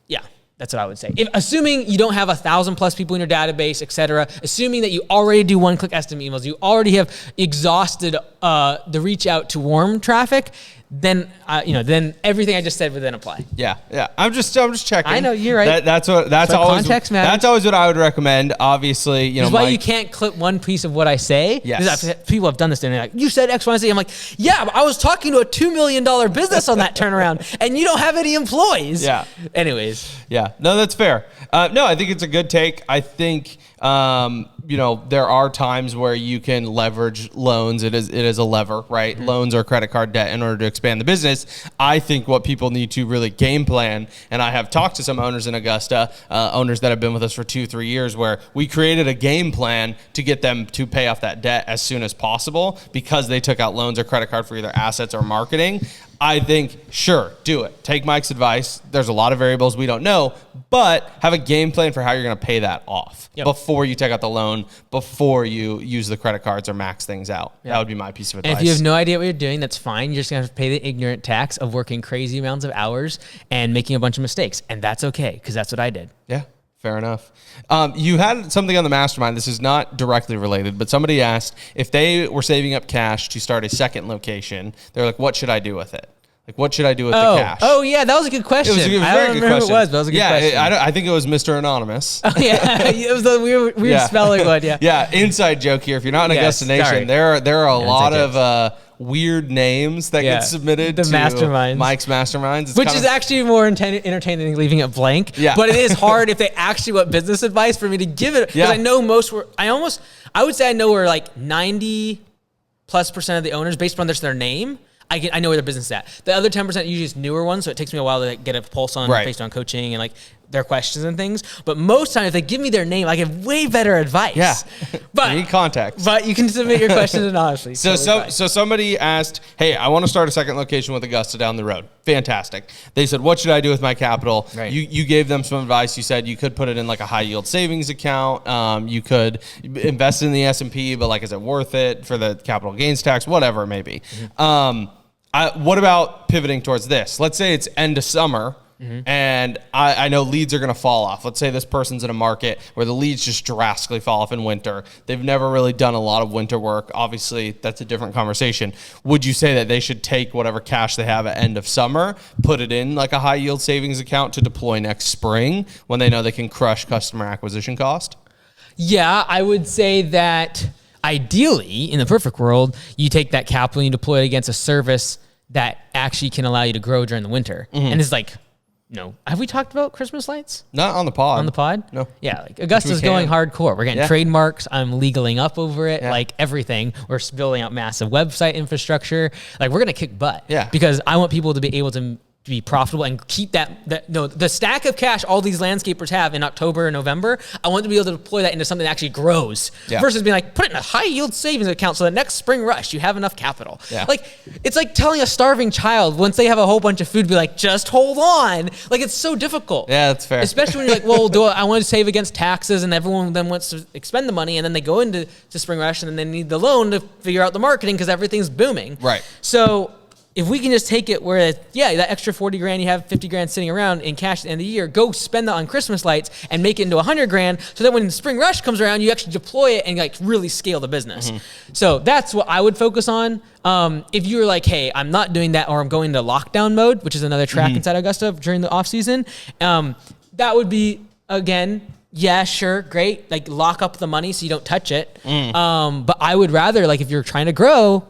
Speaker 2: yeah, that's what I would say. Assuming you don't have 1,000+ people in your database, et cetera, assuming that you already do one-click estimate emails, you already have exhausted the reach out to warm traffic, then then everything I just said would then apply.
Speaker 1: Yeah. I'm just checking.
Speaker 2: I know, you're right.
Speaker 1: That's always
Speaker 2: context matters.
Speaker 1: That's always what I would recommend. Obviously,
Speaker 2: That's why you can't clip one piece of what I say.
Speaker 1: Yes.
Speaker 2: People have done this. And they're like, you said X, Y, and Z. I'm like, yeah, but I was talking to a $2 million business on that turnaround, and you don't have any employees.
Speaker 1: Yeah.
Speaker 2: Anyways.
Speaker 1: Yeah. No, that's fair. No, I think it's a good take. I think there are times where you can leverage loans. It is a lever, right? Mm-hmm. Loans or credit card debt in order to expand the business. I think what people need to really game plan, and I have talked to some owners in Augusta, owners that have been with us for 2-3 years, where we created a game plan to get them to pay off that debt as soon as possible because they took out loans or credit card for either assets or marketing. I think, sure, do it. Take Mike's advice. There's a lot of variables we don't know, but have a game plan for how you're going to pay that off before you take out the loan, before you use the credit cards or max things out. Yep. That would be my piece of advice.
Speaker 2: And if you have no idea what you're doing, that's fine. You're just going to have to pay the ignorant tax of working crazy amounts of hours and making a bunch of mistakes. And that's okay, because that's what I did.
Speaker 1: Yeah. Fair enough. You had something on the mastermind. This is not directly related, but somebody asked if they were saving up cash to start a second location. They're like, what should I do with it? Like, what should I do with the cash?
Speaker 2: Oh, yeah, that was a good question.
Speaker 1: It was a
Speaker 2: I don't remember who it was, but that was a good question.
Speaker 1: I think it was Mr. Anonymous.
Speaker 2: Oh, yeah, it was the weird spelling one, yeah.
Speaker 1: Yeah, inside joke here. If you're not in Augusta Nation, there are a lot of weird names that get submitted to
Speaker 2: masterminds.
Speaker 1: Mike's masterminds.
Speaker 2: Which is actually more entertaining than leaving it blank.
Speaker 1: Yeah.
Speaker 2: But it is hard if they actually want business advice for me to give it. Because I know I would say I know where like 90+% of the owners, based on their name, I know where their business is at. The other 10% usually is newer ones, so it takes me a while to get a pulse on based on coaching and like their questions and things. But most time, if they give me their name, I give way better advice.
Speaker 1: Yeah,
Speaker 2: but
Speaker 1: you need context.
Speaker 2: But you can submit your questions anonymously.
Speaker 1: So somebody asked, "Hey, I want to start a second location with Augusta down the road." Fantastic. They said, "What should I do with my capital?"
Speaker 2: Right.
Speaker 1: You gave them some advice. You said you could put it in like a high yield savings account. You could invest in the S&P, but like, is it worth it for the capital gains tax? Whatever it may be. Mm-hmm. What about pivoting towards this? Let's say it's end of summer, and I know leads are going to fall off. Let's say this person's in a market where the leads just drastically fall off in winter. They've never really done a lot of winter work. Obviously, that's a different conversation. Would you say that they should take whatever cash they have at end of summer, put it in like a high yield savings account to deploy next spring when they know they can crush customer acquisition cost? Yeah,
Speaker 2: I would say that ideally, in the perfect world, you take that capital and you deploy it against a service that actually can allow you to grow during the winter. Mm-hmm. And it's like, have we talked about Christmas lights?
Speaker 1: Not on the pod.
Speaker 2: On the pod?
Speaker 1: No.
Speaker 2: Yeah, like Augusta's going hardcore. We're getting trademarks. I'm legaling up over it, like everything. We're building out massive website infrastructure. Like, we're going to kick butt.
Speaker 1: Yeah.
Speaker 2: Because I want people to be able to be profitable and keep the stack of cash all these landscapers have in October and November. I want to be able to deploy that into something that actually grows versus being like, put it in a high yield savings account so the next spring rush you have enough capital.
Speaker 1: Yeah.
Speaker 2: Like, it's like telling a starving child once they have a whole bunch of food, be like, just hold on. Like, it's so difficult.
Speaker 1: Yeah, that's fair.
Speaker 2: Especially when you're like, well, I want to save against taxes, and everyone then wants to expend the money, and then they go into spring rush and then they need the loan to figure out the marketing because everything's booming.
Speaker 1: Right.
Speaker 2: So if we can just take it where, that extra 40 grand, you have 50 grand sitting around in cash at the end of the year, go spend that on Christmas lights and make it into 100 grand so that when spring rush comes around, you actually deploy it and like really scale the business. Mm-hmm. So that's what I would focus on. If you're like, hey, I'm not doing that, or I'm going into lockdown mode, which is another track inside Augusta during the off season, that would be, again, yeah, sure, great. Like, lock up the money so you don't touch it. But I would rather, like, if you're trying to grow,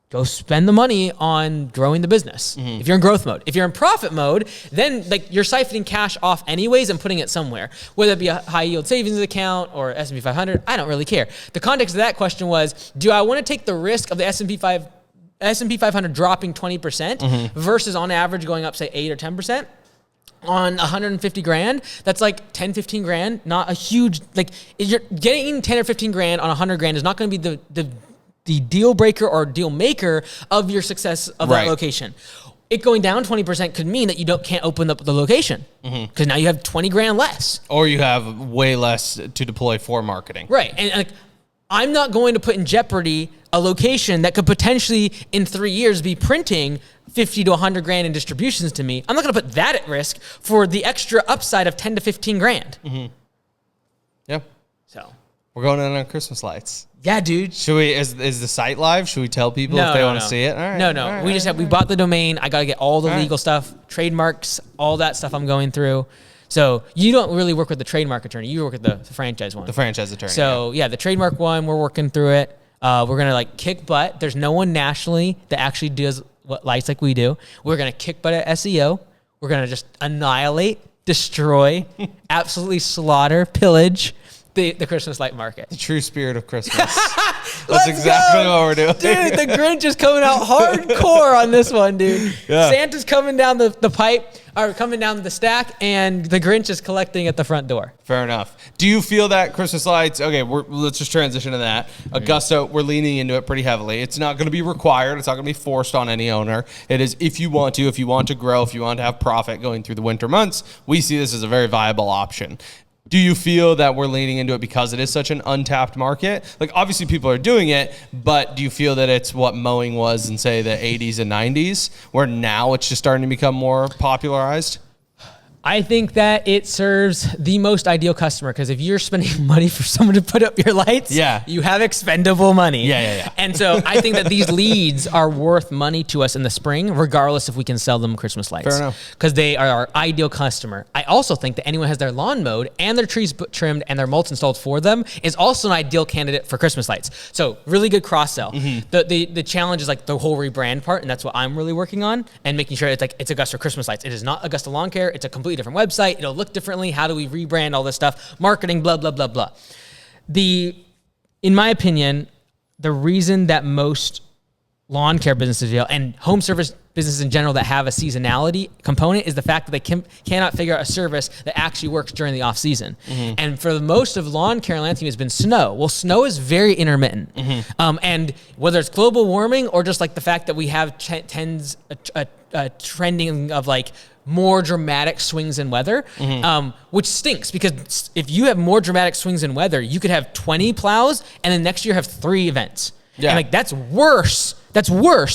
Speaker 2: go spend the money on growing the business. If you're in growth mode. If you're in profit mode, then like you're siphoning cash off anyways and putting it somewhere, whether it be a high yield savings account or S&P 500. I don't really care. The context of that question was, do I want to take the risk of the S&P 500 dropping 20% versus on average going up, say 8 or 10%? On 150 grand, that's like 10, 15 grand, not a huge, like, if you're getting 10 or 15 grand on 100 grand is not going to be the deal breaker or deal maker of your success of that location. It going down 20% could mean that you can't open up the location because now you have 20 grand less.
Speaker 1: Or you have way less to deploy for marketing.
Speaker 2: Right. And like, I'm not going to put in jeopardy a location that could potentially in 3 years be printing 50 to 100 grand in distributions to me. I'm not going to put that at risk for the extra upside of 10 to 15 grand.
Speaker 1: Yeah.
Speaker 2: So
Speaker 1: We're going in on Christmas lights.
Speaker 2: Yeah, dude.
Speaker 1: Should we? Is the site live? Should we tell people if they want to see it? All right.
Speaker 2: No.
Speaker 1: All right,
Speaker 2: We bought the domain. I got to get all the legal stuff, trademarks, all that stuff I'm going through. So you don't really work with the trademark attorney. You work with the franchise one.
Speaker 1: The franchise attorney.
Speaker 2: So yeah, the trademark one, we're working through it. We're going to like kick butt. There's no one nationally that actually does what lights like we do. We're going to kick butt at SEO. We're going to just annihilate, destroy, absolutely slaughter, pillage the Christmas light market.
Speaker 1: The true spirit of Christmas. That's exactly what we're doing.
Speaker 2: Dude, the Grinch is coming out hardcore on this one, dude. Yeah. Santa's coming down the pipe, or coming down the stack, and the Grinch is collecting at the front door.
Speaker 1: Fair enough. Do you feel that Christmas lights, okay, let's just transition to that. Augusta, we're leaning into it pretty heavily. It's not going to be required. It's not going to be forced on any owner. It is if you want to grow, if you want to have profit going through the winter months, we see this as a very viable option. Do you feel that we're leaning into it because it is such an untapped market? Like, obviously people are doing it, but do you feel that it's what mowing was in, say, the 80s and 90s, where now it's just starting to become more popularized?
Speaker 2: I think that it serves the most ideal customer, because if you're spending money for someone to put up your lights, you have expendable money.
Speaker 1: Yeah.
Speaker 2: And so I think that these leads are worth money to us in the spring, regardless if we can sell them Christmas lights.
Speaker 1: Fair enough.
Speaker 2: Because they are our ideal customer. I also think that anyone who has their lawn mowed and their trees trimmed and their mulch installed for them is also an ideal candidate for Christmas lights. So really good cross sell. Mm-hmm. The challenge is like the whole rebrand part, and that's what I'm really working on, and making sure it's Augusta Christmas lights. It is not Augusta Lawn Care. It's a completely different website. It'll look differently. How do we rebrand all this stuff? Marketing, blah, blah, blah, blah. In my opinion, the reason that most lawn care businesses fail, and home service businesses in general that have a seasonality component, is the fact that they cannot figure out a service that actually works during the off season. Mm-hmm. And for the most of lawn care and landscaping has been snow. Well, snow is very intermittent. Mm-hmm. And whether it's global warming or just like the fact that we have trending of like more dramatic swings in weather, which stinks, because if you have more dramatic swings in weather, you could have 20 plows and then next year have 3 events. Yeah. And like that's worse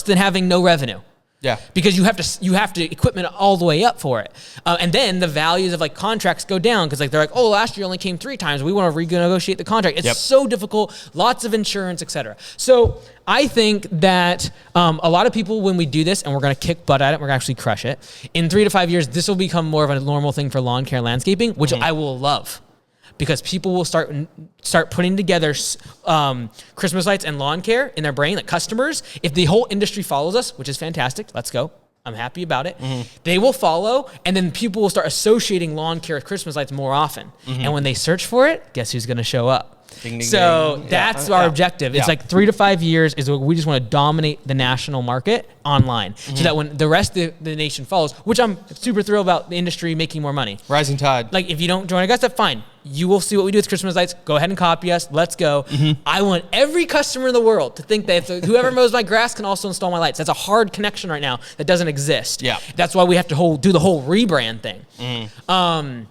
Speaker 2: than having no revenue. Yeah, because you have to equipment all the way up for it, and then the values of like contracts go down, because like they're like, oh, last year only came 3 times, we want to renegotiate the contract. It's so difficult, lots of insurance, etc. So I think that a lot of people, when we do this, and we're going to kick butt at it, we're going to actually crush it. In 3 to 5 years, this will become more of a normal thing for lawn care and landscaping, which I will love. Because people will start putting together Christmas lights and lawn care in their brain, like customers. If the whole industry follows us, which is fantastic, let's go. I'm happy about it. Mm-hmm. They will follow, and then people will start associating lawn care with Christmas lights more often. Mm-hmm. And when they search for it, guess who's going to show up? Ding, ding, so ding. That's our objective. It's like 3 to 5 years is what we just want to dominate the national market online, so that when the rest of the nation follows, which I'm super thrilled about the industry making more money.
Speaker 1: Rising tide.
Speaker 2: Like if you don't join Augusta, fine. You will see what we do with Christmas lights. Go ahead and copy us. Let's go. Mm-hmm. I want every customer in the world to think that if whoever mows my grass can also install my lights. That's a hard connection right now that doesn't exist. Yeah. That's why we have to do the whole rebrand thing. Mm-hmm.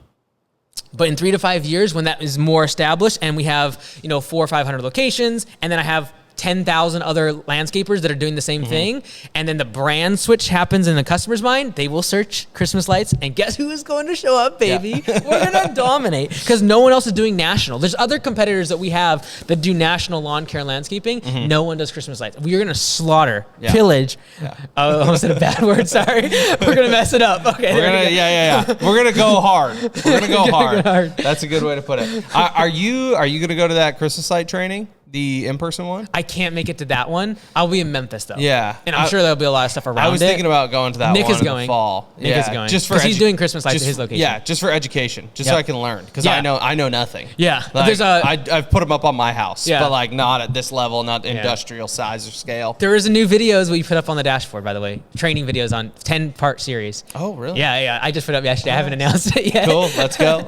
Speaker 2: But in 3 to 5 years, when that is more established, and we have 400 or 500 locations, and then I have 10,000 other landscapers that are doing the same thing, and then the brand switch happens in the customer's mind, they will search Christmas lights, and guess who is going to show up, baby? Yeah. We're going to dominate, because no one else is doing national. There's other competitors that we have that do national lawn care and landscaping. Mm-hmm. No one does Christmas lights. We're going to slaughter, pillage. Yeah. I almost said a bad word, sorry. We're going to mess it up. Okay.
Speaker 1: We're going to go hard. We're going to go hard. That's a good way to put it. Are you going to go to that Christmas light training? The in-person one?
Speaker 2: I can't make it to that one. I'll be in Memphis though.
Speaker 1: Yeah.
Speaker 2: And I'm sure there'll be a lot of stuff around it.
Speaker 1: I was thinking about going to that
Speaker 2: Nick
Speaker 1: one
Speaker 2: is going.
Speaker 1: in the fall.
Speaker 2: Nick is going. Just because he's doing Christmas lights at his location.
Speaker 1: Yeah, just for education. Just so I can learn. Because I know nothing.
Speaker 2: Yeah.
Speaker 1: Like, I've put them up on my house, but like not at this level, not industrial size or scale.
Speaker 2: There is a new videos we put up on the dashboard, by the way. Training videos on 10-part series.
Speaker 1: Oh, really?
Speaker 2: Yeah. I just put it up yesterday. I haven't announced it yet.
Speaker 1: Cool. Let's go.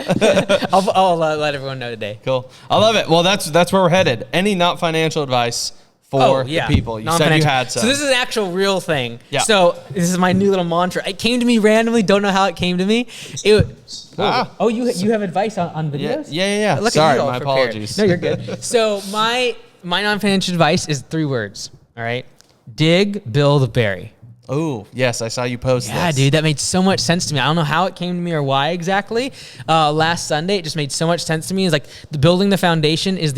Speaker 2: I'll let everyone know today.
Speaker 1: Cool. I love it. Well, that's where we're headed. Any not financial advice for the people. You said you had some.
Speaker 2: So this is an actual real thing.
Speaker 1: Yeah.
Speaker 2: So this is my new little mantra. It came to me randomly. Don't know how it came to me. Oh, you have advice on videos?
Speaker 1: Yeah.
Speaker 2: Look
Speaker 1: Sorry,
Speaker 2: at you
Speaker 1: my apologies.
Speaker 2: No, you're good. So my non-financial advice is 3 words. All right. Dig, build, bury.
Speaker 1: Oh, yes, I saw you post
Speaker 2: Yeah,
Speaker 1: this.
Speaker 2: dude, that made so much sense to me. I don't know how it came to me or why exactly. Last Sunday, it just made so much sense to me. It's like the building the foundation is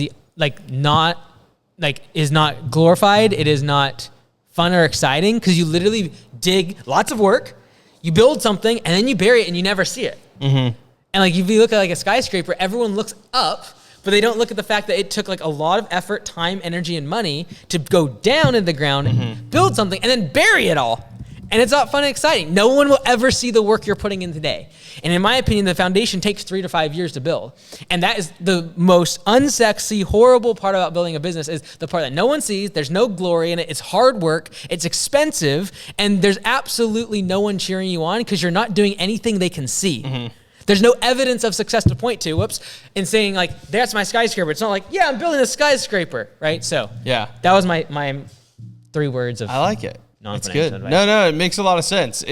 Speaker 2: is not glorified. It is not fun or exciting because you literally dig lots of work, you build something, and then you bury it and you never see it. Mm-hmm. And like if you look at like a skyscraper, everyone looks up, but they don't look at the fact that it took like a lot of effort, time, energy, and money to go down in the ground, build something, and then bury it all. And it's not fun and exciting. No one will ever see the work you're putting in today. And in my opinion, the foundation takes 3 to 5 years to build. And that is the most unsexy, horrible part about building a business is the part that no one sees. There's no glory in it. It's hard work. It's expensive. And there's absolutely no one cheering you on because you're not doing anything they can see. Mm-hmm. There's no evidence of success to point to, and saying like, that's my skyscraper. It's not like, yeah, I'm building a skyscraper, right? So yeah, that was my 3 words of
Speaker 1: I like it. It's good.
Speaker 2: Advice.
Speaker 1: No, it makes a lot of sense.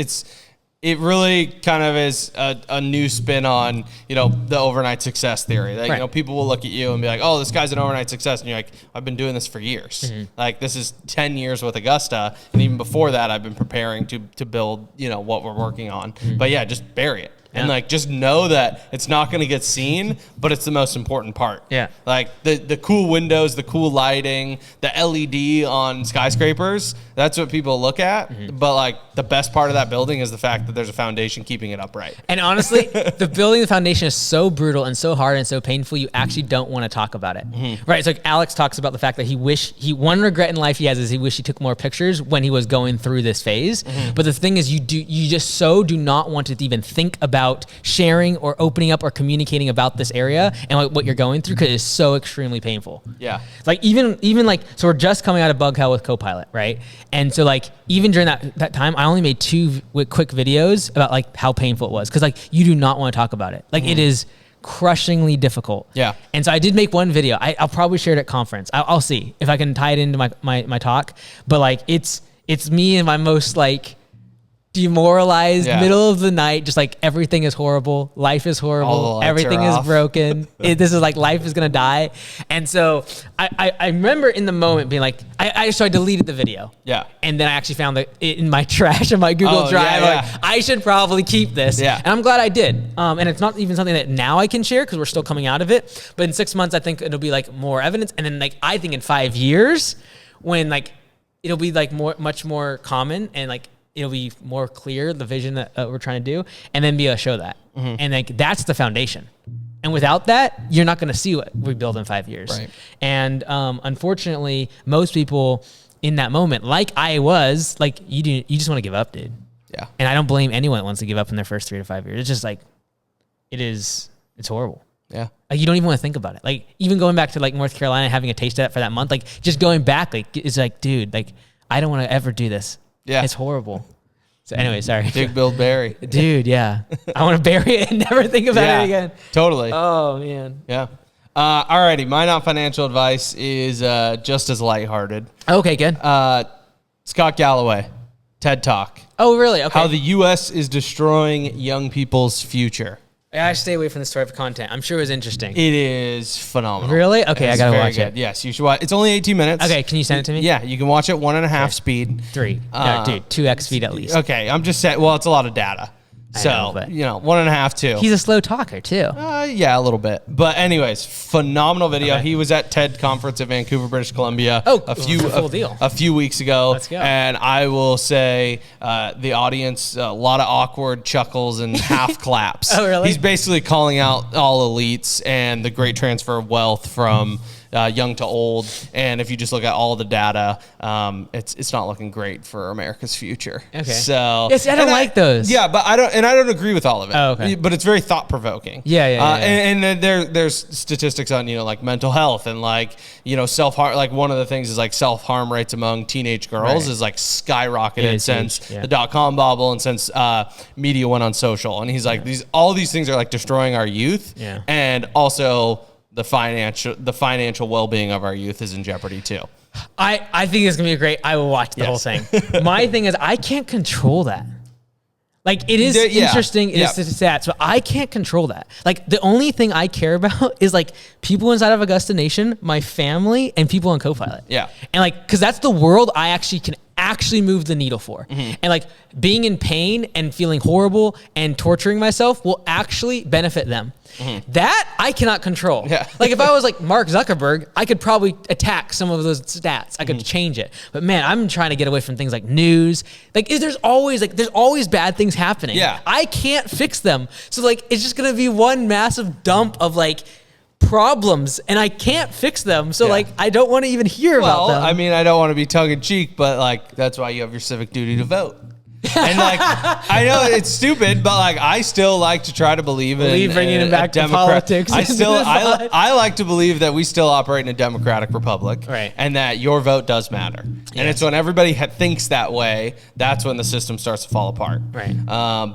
Speaker 1: It really kind of is a new spin on, the overnight success theory. Like,
Speaker 2: right.
Speaker 1: People will look at you and be like, oh, this guy's an overnight success. And you're like, I've been doing this for years. Mm-hmm. Like, this is 10 years with Augusta. And even before that, I've been preparing to build, what we're working on. Mm-hmm. But yeah, just bury it. Yeah. And just know that it's not going to get seen, but it's the most important part.
Speaker 2: Yeah.
Speaker 1: Like the cool windows, the cool lighting, the LED on skyscrapers, that's what people look at. Mm-hmm. But the best part of that building is the fact that there's a foundation keeping it upright.
Speaker 2: And honestly, the building the foundation is so brutal and so hard and so painful, you actually don't want to talk about it. Mm-hmm. Right. It's like Alex talks about the fact that one regret in life he has is he wish he took more pictures when he was going through this phase. Mm-hmm. But the thing is you just do not want to even think about sharing or opening up or communicating about this area and what you're going through because it's so extremely painful.
Speaker 1: Yeah.
Speaker 2: So we're just coming out of Bug Hell with Copilot, right? And so even during that time, I only made 2 quick videos about how painful it was because you do not want to talk about it. It is crushingly difficult.
Speaker 1: Yeah.
Speaker 2: And so I did make one video. I'll probably share it at conference. I'll see if I can tie it into my talk. But it's me in my most demoralized, middle of the night, just everything is horrible, life is horrible, everything is broken. This is life is gonna die. And so I remember in the moment being I deleted the video.
Speaker 1: Yeah.
Speaker 2: And then I actually found it in my trash in my Google Drive.
Speaker 1: Yeah.
Speaker 2: I should probably keep this.
Speaker 1: Yeah.
Speaker 2: And I'm glad I did. And it's not even something that now I can share because we're still coming out of it. But in 6 months, I think it'll be more evidence. And then I think in 5 years, when it'll be much more common and it'll be more clear, the vision that we're trying to do, and then be able to show that. Mm-hmm. And that's the foundation. And without that, you're not going to see what we build in 5 years.
Speaker 1: Right.
Speaker 2: And unfortunately, most people in that moment, I was, you just want to give up, dude.
Speaker 1: Yeah.
Speaker 2: And I don't blame anyone that wants to give up in their first 3 to 5 years. It's just it's horrible.
Speaker 1: Yeah.
Speaker 2: You don't even want to think about it. Even going back to North Carolina, having a taste of that for that month, just going back, it's dude, I don't want to ever do this.
Speaker 1: Yeah.
Speaker 2: It's horrible. So anyway, sorry.
Speaker 1: Dig, build, bury.
Speaker 2: Dude, yeah. I want to bury it and never think about it again.
Speaker 1: Totally.
Speaker 2: Oh, man.
Speaker 1: Yeah. Alrighty. My non-financial advice is just as lighthearted.
Speaker 2: Okay, good.
Speaker 1: Scott Galloway, TED Talk.
Speaker 2: Oh, really? Okay.
Speaker 1: How the U.S. is destroying young people's future.
Speaker 2: I stay away from this type of content. I'm sure it was interesting.
Speaker 1: It is phenomenal.
Speaker 2: Really? Okay, I gotta watch it.
Speaker 1: Yes, you should watch. It's only 18 minutes.
Speaker 2: Okay, can you send it to me?
Speaker 1: Yeah, you can watch it 1.5 speed.
Speaker 2: 3. No, dude, 2x speed at least.
Speaker 1: Okay, I'm just saying. Well, it's a lot of data. So, 1.5, 2.
Speaker 2: He's a slow talker, too.
Speaker 1: Yeah, a little bit. But anyways, phenomenal video. Okay. He was at TED conference at Vancouver, British Columbia a few weeks ago.
Speaker 2: Let's go.
Speaker 1: And I will say the audience, a lot of awkward chuckles and half claps.
Speaker 2: Oh, really?
Speaker 1: He's basically calling out all elites and the great transfer of wealth from young to old, and if you just look at all the data, it's not looking great for America's future.
Speaker 2: Okay.
Speaker 1: So
Speaker 2: yes, I don't like those.
Speaker 1: Yeah, but I don't agree with all of it.
Speaker 2: Oh, okay.
Speaker 1: But it's very thought provoking.
Speaker 2: Yeah.
Speaker 1: And then there's statistics on mental health and self harm. One of the things is self harm rates among teenage girls is skyrocketed since the .com bubble and since media went on social. And he's all these things are destroying our youth.
Speaker 2: Yeah.
Speaker 1: And also the financial well-being of our youth is in jeopardy too.
Speaker 2: I think it's gonna be great. I will watch the whole thing. My thing is I can't control that. It is interesting. It is stats, but I can't control that. The only thing I care about is people inside of Augusta Nation, my family, and people on Copilot.
Speaker 1: Yeah.
Speaker 2: And because that's the world I actually can actually move the needle for. And like being in pain and feeling horrible and torturing myself will actually benefit them. That I cannot control.
Speaker 1: Yeah.
Speaker 2: Like if I was like Mark Zuckerberg, I could probably attack some of those stats. I could change it. But man, I'm trying to get away from things like news. Like there's always bad things happening.
Speaker 1: Yeah.
Speaker 2: I can't fix them. So like it's just gonna be one massive dump of like problems, and I can't fix them. So like I don't want to even hear about them.
Speaker 1: I mean, I don't want to be tongue in cheek, but like that's why you have your civic duty to vote. And like I know it's stupid, but like I still like to try to believe in
Speaker 2: bringing it back to politics.
Speaker 1: I like to believe that we still operate in a democratic republic,
Speaker 2: right?
Speaker 1: And that your vote does matter. And it's when everybody thinks that way, that's when the system starts to fall apart,
Speaker 2: right?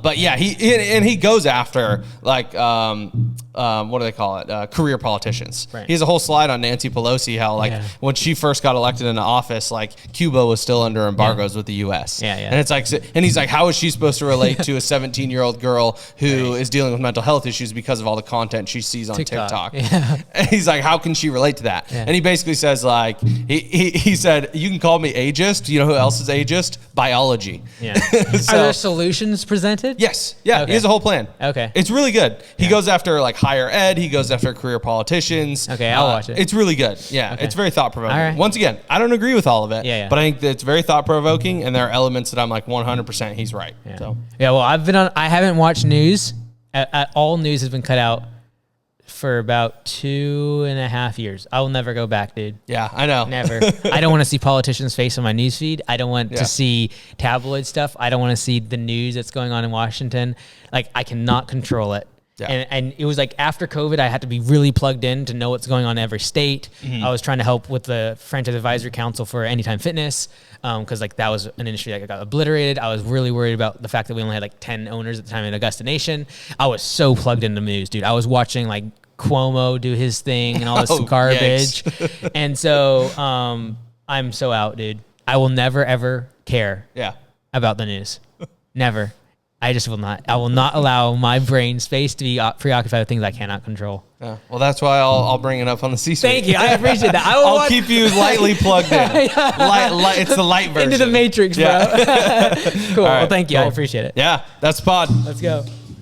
Speaker 1: But yeah, he goes after like what do they call it? Career politicians.
Speaker 2: Right.
Speaker 1: He has a whole slide on Nancy Pelosi, how like when she first got elected into office, like Cuba was still under embargoes with the U.S. And it's like, and he's like, how is she supposed to relate to a 17-year-old girl who is dealing with mental health issues because of all the content she sees on TikTok? And he's like, how can she relate to that? And he basically says like, he said, you can call me ageist. You know who else is ageist? Biology.
Speaker 2: So, are there solutions presented?
Speaker 1: Yes. Yeah. He has a whole plan. It's really good. He goes after like higher ed. He goes after career politicians.
Speaker 2: I'll watch it.
Speaker 1: It's really good. Yeah. It's very thought provoking.
Speaker 2: Right.
Speaker 1: Once again, I don't agree with all of it. But I think that it's very thought provoking, and there are elements that I'm like 100% he's right. So
Speaker 2: well, I haven't watched news. All news has been cut out for about 2.5 years. I will never go back, dude.
Speaker 1: Yeah, I know.
Speaker 2: Never. I don't want to see politicians' face on my news feed. I don't want to see tabloid stuff. I don't want to see the news that's going on in Washington. Like, I cannot control it. And it was like after COVID, I had to be really plugged in to know what's going on in every state. I was trying to help with the franchise advisory council for Anytime Fitness because like that was an industry that got obliterated. I was really worried about the fact that we only had like 10 owners at the time in Augusta Nation. I was so plugged into news, dude. I was watching like Cuomo do his thing and all this garbage. And so I'm so out, dude. I will never, ever care about the news. Never. I just will not. I will not allow my brain space to be preoccupied with things I cannot control.
Speaker 1: Yeah. Well, that's why I'll bring it up on the C-suite.
Speaker 2: Thank you. I appreciate that.
Speaker 1: I'll keep you lightly plugged in. It's the light version.
Speaker 2: Into the matrix, bro. Cool. Right, well, thank you. Cool. I appreciate it.
Speaker 1: Yeah, that's the pod.
Speaker 2: Let's go.